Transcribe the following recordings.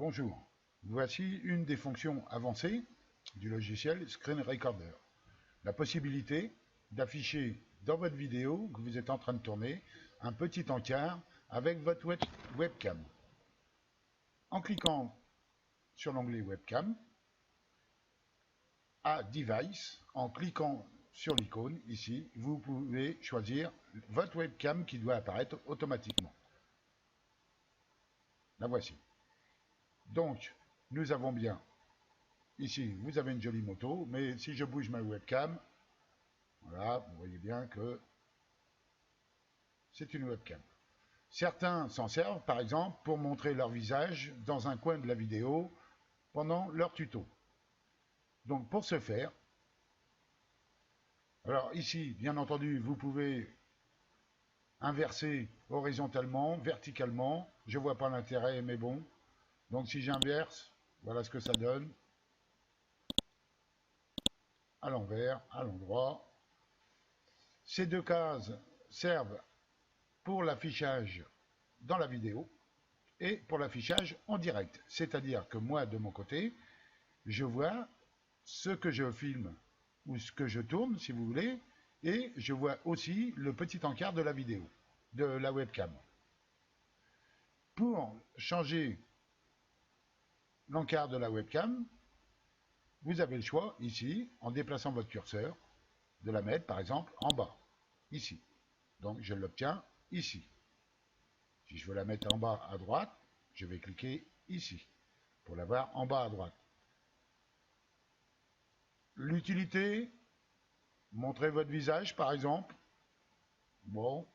Bonjour, voici une des fonctions avancées du logiciel Screen Recorder. La possibilité d'afficher dans votre vidéo que vous êtes en train de tourner un petit encart avec votre webcam. En cliquant sur l'onglet Webcam, à Device, en cliquant sur l'icône ici, vous pouvez choisir votre webcam qui doit apparaître automatiquement. La voici. Donc, nous avons bien, ici, vous avez une jolie moto, mais si je bouge ma webcam, voilà, vous voyez bien que c'est une webcam. Certains s'en servent, par exemple, pour montrer leur visage dans un coin de la vidéo pendant leur tuto. Donc, pour ce faire, alors ici, bien entendu, vous pouvez inverser horizontalement, verticalement. Je vois pas l'intérêt, mais bon. Donc, si j'inverse, voilà ce que ça donne. À l'envers, à l'endroit. Ces deux cases servent pour l'affichage dans la vidéo et pour l'affichage en direct. C'est-à-dire que moi, de mon côté, je vois ce que je filme ou ce que je tourne, si vous voulez, et je vois aussi le petit encart de la vidéo, de la webcam. Pour changer l'encart de la webcam, vous avez le choix, ici, en déplaçant votre curseur, de la mettre, par exemple, en bas, ici. Donc, je l'obtiens ici. Si je veux la mettre en bas à droite, je vais cliquer ici, pour l'avoir en bas à droite. L'utilité, montrer votre visage, par exemple. Bon,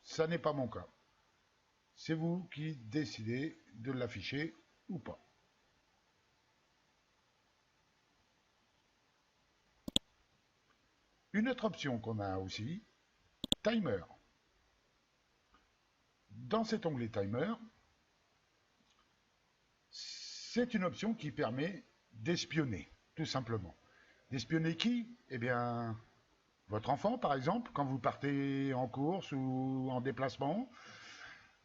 ça n'est pas mon cas. C'est vous qui décidez de l'afficher ou pas. Une autre option qu'on a aussi, Timer. Dans cet onglet Timer, c'est une option qui permet d'espionner, tout simplement. D'espionner qui? Eh bien, votre enfant, par exemple, quand vous partez en course ou en déplacement,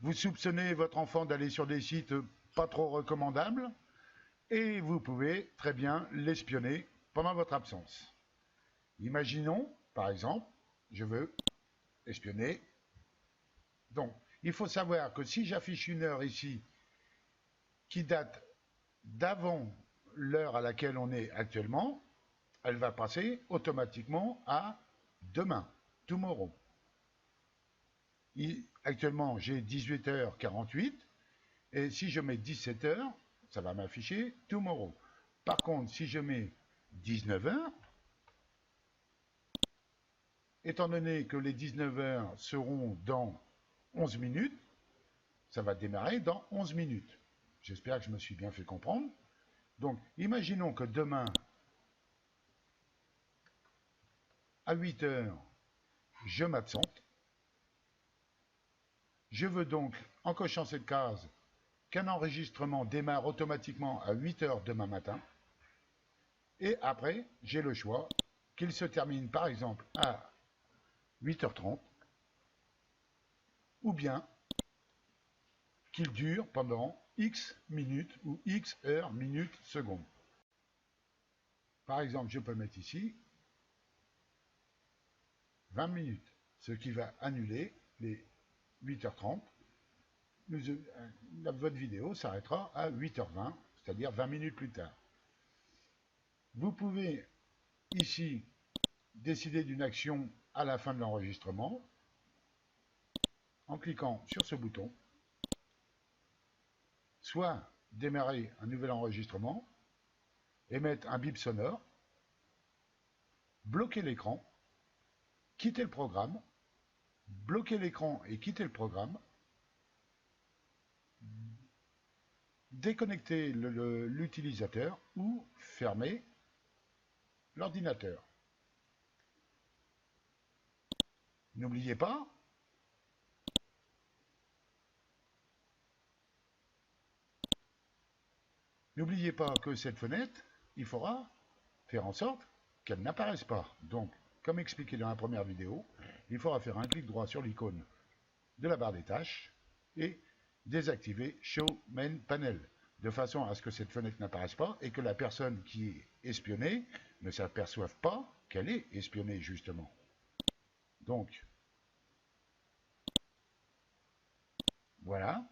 vous soupçonnez votre enfant d'aller sur des sites pas trop recommandables, et vous pouvez très bien l'espionner pendant votre absence. Imaginons, par exemple, je veux espionner. Donc, il faut savoir que si j'affiche une heure ici, qui date d'avant l'heure à laquelle on est actuellement, elle va passer automatiquement à demain, tomorrow. Actuellement, j'ai 18h48, et si je mets 17h, ça va m'afficher tomorrow. Par contre, si je mets 19h, étant donné que les 19h seront dans 11 minutes, ça va démarrer dans 11 minutes. J'espère que je me suis bien fait comprendre. Donc, imaginons que demain, à 8h, je m'absente. Je veux donc, en cochant cette case, qu'un enregistrement démarre automatiquement à 8h demain matin. Et après, j'ai le choix qu'il se termine par exemple à 8h30 ou bien qu'il dure pendant X minutes ou X heures, minutes, secondes. Par exemple, je peux mettre ici 20 minutes, ce qui va annuler les 8h30. Votre vidéo s'arrêtera à 8h20, c'est-à-dire 20 minutes plus tard. Vous pouvez ici décider d'une action à la fin de l'enregistrement en cliquant sur ce bouton, soit démarrer un nouvel enregistrement, émettre un bip sonore, bloquer l'écran, quitter le programme, bloquer l'écran et quitter le programme, déconnecter l'utilisateur ou fermer l'ordinateur. N'oubliez pas, que cette fenêtre, il faudra faire en sorte qu'elle n'apparaisse pas. Donc, comme expliqué dans la première vidéo, il faudra faire un clic droit sur l'icône de la barre des tâches et désactiver Show Main Panel. de façon à ce que cette fenêtre n'apparaisse pas et que la personne qui est espionnée ne s'aperçoive pas qu'elle est espionnée, justement. Donc, voilà.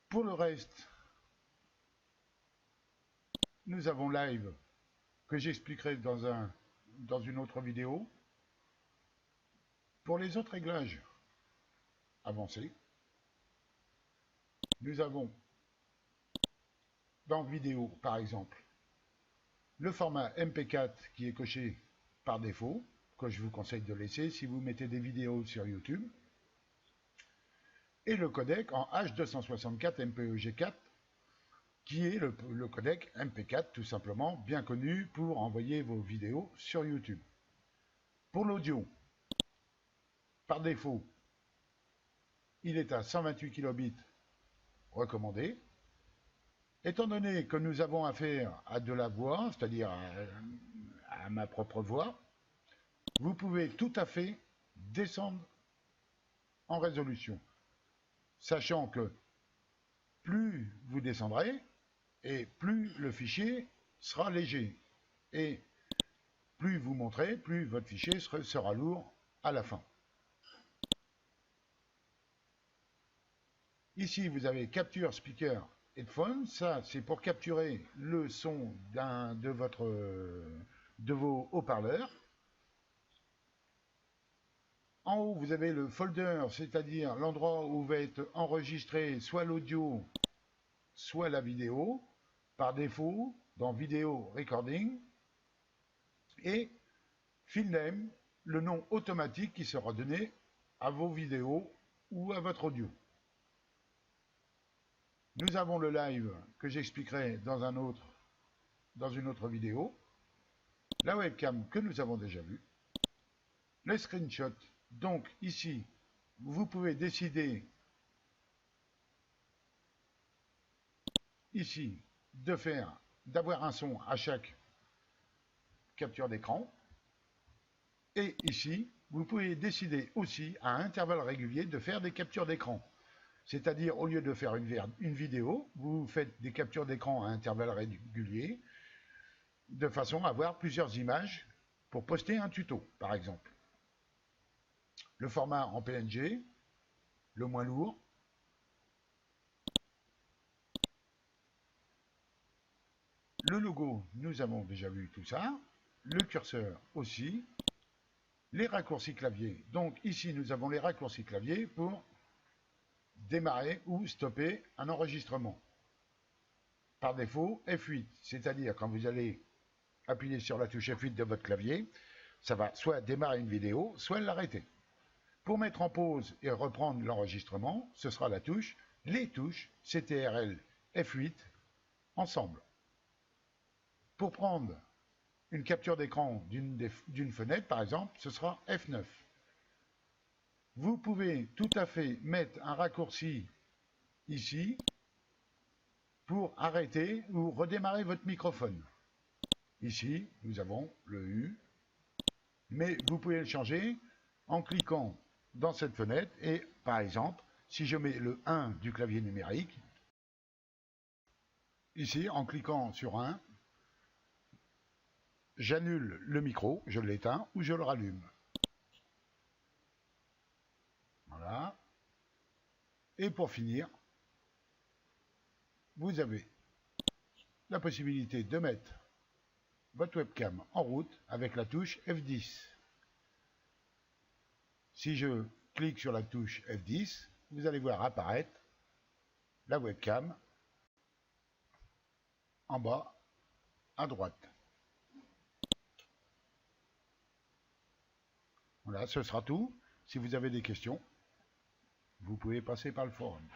Pour le reste, nous avons Live, que j'expliquerai dans une autre vidéo. Pour les autres réglages avancés, nous avons dans vidéo, par exemple, le format MP4 qui est coché par défaut, que je vous conseille de laisser si vous mettez des vidéos sur YouTube, et le codec en H264 MPEG4, qui est le codec MP4 tout simplement, bien connu pour envoyer vos vidéos sur YouTube. Pour l'audio, par défaut, il est à 128 kilobits recommandé. Étant donné que nous avons affaire à de la voix, c'est-à-dire à ma propre voix, vous pouvez tout à fait descendre en résolution, sachant que plus vous descendrez, et plus le fichier sera léger, et plus vous montrez, plus votre fichier sera lourd à la fin. Ici, vous avez Capture Speaker Headphone. Ça, c'est pour capturer le son de vos haut-parleurs. En haut, vous avez le folder, c'est-à-dire l'endroit où va être enregistré soit l'audio, soit la vidéo, par défaut, dans Vidéo Recording. Et File Name, le nom automatique qui sera donné à vos vidéos ou à votre audio. Nous avons le live que j'expliquerai dans une autre vidéo, la webcam que nous avons déjà vue, les screenshots. Donc ici, vous pouvez décider ici d'avoir un son à chaque capture d'écran. Et ici, vous pouvez décider aussi à intervalles réguliers de faire des captures d'écran. C'est-à-dire, au lieu de faire une vidéo, vous faites des captures d'écran à intervalles réguliers, de façon à avoir plusieurs images pour poster un tuto, par exemple. Le format en PNG, le moins lourd. Le logo, nous avons déjà vu tout ça. Le curseur aussi. Les raccourcis clavier. Donc ici, nous avons les raccourcis clavier pour démarrer ou stopper un enregistrement. Par défaut, F8, c'est-à-dire quand vous allez appuyer sur la touche F8 de votre clavier, ça va soit démarrer une vidéo, soit l'arrêter. Pour mettre en pause et reprendre l'enregistrement, ce sera les touches CTRL F8 ensemble. Pour prendre une capture d'écran d'une fenêtre, par exemple, ce sera F9. Vous pouvez tout à fait mettre un raccourci ici pour arrêter ou redémarrer votre microphone. Ici, nous avons le U, mais vous pouvez le changer en cliquant dans cette fenêtre et, par exemple, si je mets le 1 du clavier numérique, ici, en cliquant sur 1, j'annule le micro, je l'éteins ou je le rallume. Voilà. Et pour finir, vous avez la possibilité de mettre votre webcam en route avec la touche F10. Si je clique sur la touche F10, vous allez voir apparaître la webcam en bas à droite. Voilà, ce sera tout. Si vous avez des questions, vous pouvez passer par le forum.